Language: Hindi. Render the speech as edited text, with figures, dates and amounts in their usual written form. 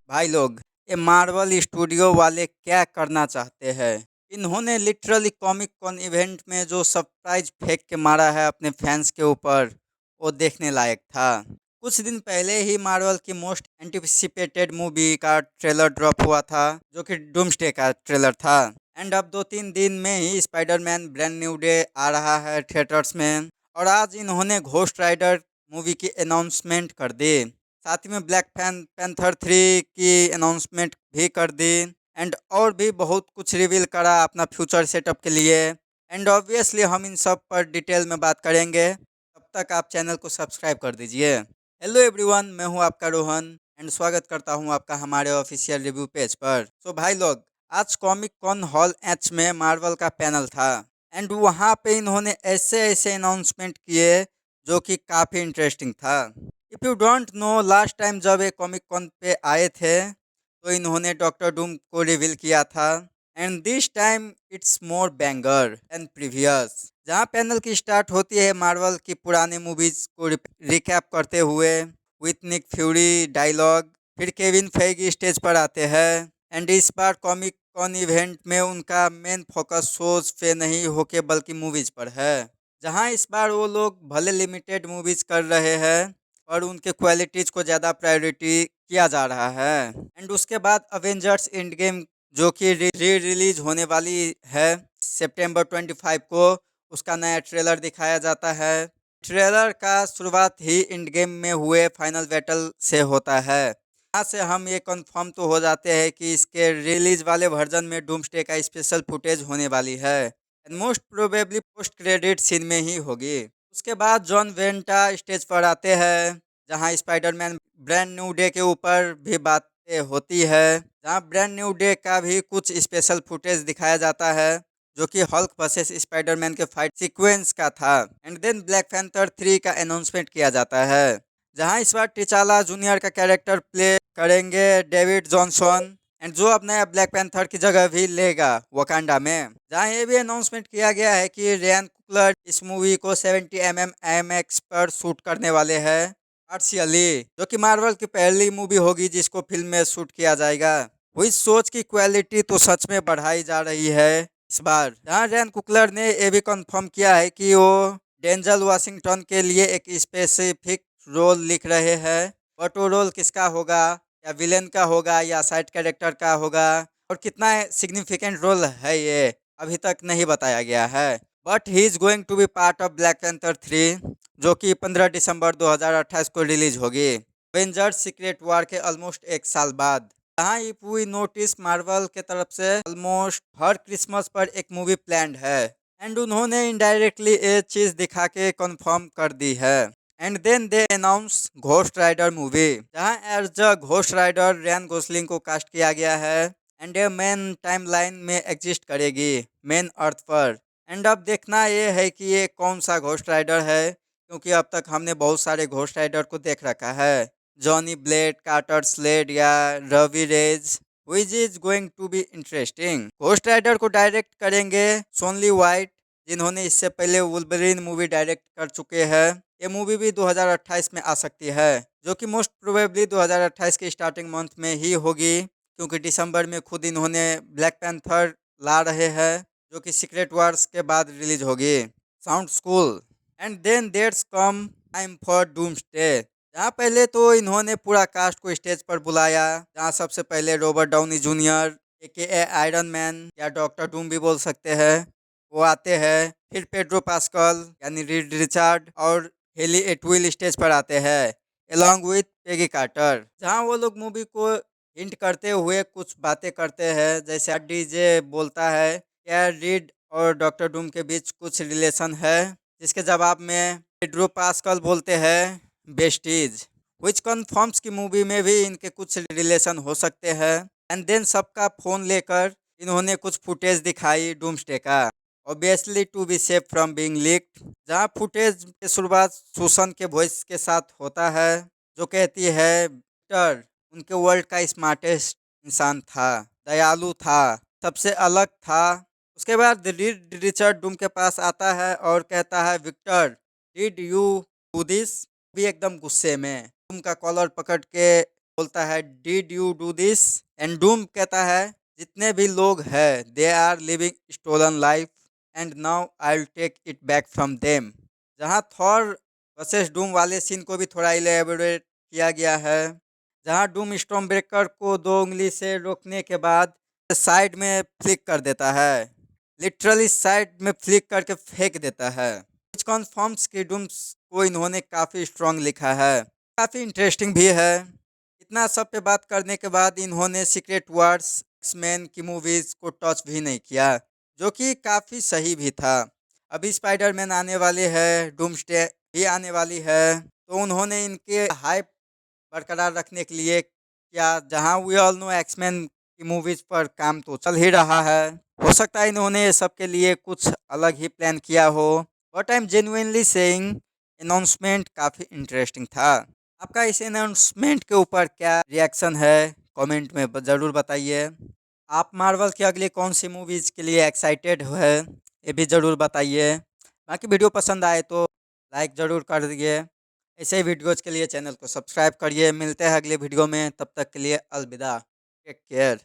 भाई लोग, ये मार्वल स्टूडियो वाले क्या करना चाहते हैं? इन्होंने लिटरली कॉमिक कॉन इवेंट में जो सरप्राइज फेंक के मारा है अपने फैंस के ऊपर, वो देखने लायक था। कुछ दिन पहले ही मार्वल की मोस्ट एंटिसिपेटेड मूवी का ट्रेलर ड्रॉप हुआ था, जो कि डूम्सडे का ट्रेलर था। एंड अब 2-3 दिन में ही स्पाइडरमैन ब्रांड न्यू डे आ रहा है थिएटर्स में। और आज इन्होंने घोस्ट राइडर मूवी की अनाउंसमेंट कर दी। साथ ही में ब्लैक पैंथर 3 की अनाउंसमेंट भी कर दी। एंड और भी बहुत कुछ रिवील करा अपना फ्यूचर सेटअप के लिए। एंड ऑब्वियसली हम इन सब पर डिटेल में बात करेंगे। तब तक आप चैनल को सब्सक्राइब कर दीजिए। हेलो एवरीवन, मैं हूं आपका रोहन एंड स्वागत करता हूं आपका हमारे ऑफिशियल रिव्यू पेज पर। सो भाई लोग, आज कॉमिक कॉन हॉल एच में मार्वल का पैनल था। एंड वहां पे इन्होंने ऐसे ऐसे अनाउंसमेंट किए जो कि काफ़ी इंटरेस्टिंग था। If you don't know, last time जब ये कॉमिक कॉन पे आए थे तो इन्होंने डॉक्टर डूम को रिवील किया था। And this time it's more banger and previous. जहाँ पैनल की स्टार्ट होती है मार्वल की पुराने मूवीज को रिकैप करते हुए विथ निक फ्यूरी डायलॉग। फिर केविन फेगी स्टेज पर आते हैं। एंड इस बार कॉमिक कॉन इवेंट में उनका मेन फोकस शोज पे नहीं होके बल्कि मूवीज पर है। जहाँ इस बार वो लोग भले लिमिटेड मूवीज कर रहे हैं और उनके क्वालिटीज को ज़्यादा प्रायोरिटी किया जा रहा है। एंड उसके बाद अवेंजर्स एंड गेम, जो कि री रिलीज होने वाली है सितंबर 25 को, उसका नया ट्रेलर दिखाया जाता है। ट्रेलर का शुरुआत ही एंड गेम में हुए फाइनल बैटल से होता है। यहाँ से हम ये कंफर्म तो हो जाते हैं कि इसके रिलीज वाले वर्जन में डूम्सडे का स्पेशल फुटेज होने वाली है। And most probably post credit scene में ही होगी। उसके बाद जॉन वेंटा स्टेज पर आते हैं, जहां स्पाइडरमैन ब्रांड न्यू डे के ऊपर भी बातें होती है। जहां ब्रांड न्यू डे का भी कुछ स्पेशल फुटेज दिखाया जाता है, जो कि हल्क वर्सेस स्पाइडरमैन के फाइट सीक्वेंस का था। एंड देन ब्लैक पैंथर 3 का अनाउंसमेंट किया जाता है, जहां इस बार टिचाला जूनियर का कैरेक्टर प्ले करेंगे डेविड जॉनसन। एंड जो अब नया ब्लैक पैंथर की जगह भी लेगा वकांडा में। जहां ये भी अनाउंसमेंट किया गया है कि रियान कुकलर इस मूवी को 70 IMAX पर शूट करने वाले हैं पार्शियली, जो कि मार्वल की पहली मूवी होगी जिसको फिल्म में शूट किया जाएगा। हुई सोच की क्वालिटी तो सच में बढ़ाई जा रही है इस बार। जहां रियान कुकलर ने ये भी कंफर्म किया है कि वो डेंजल वाशिंगटन के लिए एक स्पेसिफिक रोल लिख रहे हैं। बट वो रोल किसका होगा, या विलेन का होगा या साइड कैरेक्टर का होगा, और कितना सिग्निफिकेंट रोल है ये अभी तक नहीं बताया गया है। But he is going to be part of Black Panther 3, जो कि 15 दिसंबर 2028 को रिलीज होगी, एवेंजर्स सीक्रेट वॉर के ऑलमोस्ट एक साल बाद। यहाँ इफ वी नोटिस, मार्वल के तरफ से ऑलमोस्ट हर क्रिसमस पर एक मूवी प्लान्ड है। एंड उन्होंने इनडायरेक्टली ये चीज दिखा के कंफर्म कर दी है। And then they announce ghost rider movie, जहां as a ghost rider Ryan Gosling को कास्ट किया गया है। एंड ये मेन टाइमलाइन में एग्जिस्ट करेगी मेन अर्थ पर। एंड अब देखना ये है कि ये कौन सा घोस्ट राइडर है, क्योंकि अब तक हमने बहुत सारे घोस्ट राइडर को देख रखा है, जॉनी ब्लेड, कार्टर स्लेड या Robbie Reyes, which is going to be interesting. Ghost Rider को डायरेक्ट करेंगे सोनली वाइट, जिन्होंने इससे पहले वुल्वरीन मूवी डायरेक्ट कर चुके हैं। ये मूवी भी 2028 में आ सकती है, जो कि मोस्ट प्रोबेबली 2028 के स्टार्टिंग मंथ में ही होगी, क्योंकि दिसंबर में खुद इन्होंने ब्लैक पैंथर ला रहे हैं, जो कि सीक्रेट वार्स के बाद रिलीज होगी। Sound school. And then that's come time for Doomsday, जहाँ पहले तो इन्होंने पूरा कास्ट को स्टेज पर बुलाया, जहाँ सबसे पहले Robert Downey junior AKA iron man या डॉक्टर डूम भी बोल सकते हैं, वो आते हैं। फिर पेड्रो पास्कल यानी रीड रिचार्ड और हेली एटविल स्टेज पर आते हैं along with पेगी कार्टर, जहाँ वो लोग मूवी को हिंट करते हुए कुछ बातें करते हैं, जैसे डीजे बोलता है क्या रीड और डॉक्टर डूम के बीच कुछ रिलेशन है, जिसके जवाब में पेड्रो पास्कल बोलते हैं बेस्टीज, विच कन्फर्म्स की मूवी में भी इनके कुछ रिलेशन हो सकते हैं। एंड देन सबका फोन लेकर इन्होंने कुछ फुटेज दिखाई डूम्सडे का, obviously to be safe from being leaked, जहाँ फुटेज की शुरुआत सुसन के वॉइस के साथ होता है, जो कहती है विक्टर उनके वर्ल्ड का स्मार्टेस्ट इंसान था, दयालु था, सबसे अलग था। उसके बाद रीड रिचर्ड डूम के पास आता है और कहता है Victor did you do this, भी एकदम गुस्से में डूम का कॉलर पकड़ के बोलता है did you do this, and Doom कहता है जितने भी लोग हैं they are living stolen life and now I will take it back from them. जहाँ थॉर वर्सेस डूम वाले सीन को भी थोड़ा इलेबोरेट किया गया है, जहाँ डूम स्टॉर्म ब्रेकर को 2 उंगली से रोकने के बाद साइड में फ्लिक कर देता है, लिटरली साइड में फ्लिक करके फेंक देता है। विच कन्फर्म्स कि डूम्स को इन्होंने काफ़ी स्ट्रॉन्ग लिखा है, काफ़ी इंटरेस्टिंग भी है। इतना सब पे बात करने के बाद इन्होंने सीक्रेट वार्स एक्समैन की मूवीज़ को टच भी नहीं किया, जो कि काफ़ी सही भी था। अभी स्पाइडरमैन आने वाले हैं, डूम्सडे भी आने वाली है, तो उन्होंने इनके हाइप बरकरार रखने के लिए क्या, जहां वी ऑल नो एक्समैन की मूवीज पर काम तो चल ही रहा है, हो सकता है इन्होंने ये सब के लिए कुछ अलग ही प्लान किया हो, but I am genuinely saying announcement काफ़ी इंटरेस्टिंग था। आपका इस अनाउंसमेंट के ऊपर क्या रिएक्शन है, कमेंट में ज़रूर बताइए। आप मार्वल की अगली कौन सी मूवीज़ के लिए एक्साइटेड है, ये भी ज़रूर बताइए। बाकी वीडियो पसंद आए तो लाइक ज़रूर कर दिए। ऐसे ही वीडियोज़ के लिए चैनल को सब्सक्राइब करिए। मिलते हैं अगले वीडियो में, तब तक के लिए अलविदा, टेक केयर।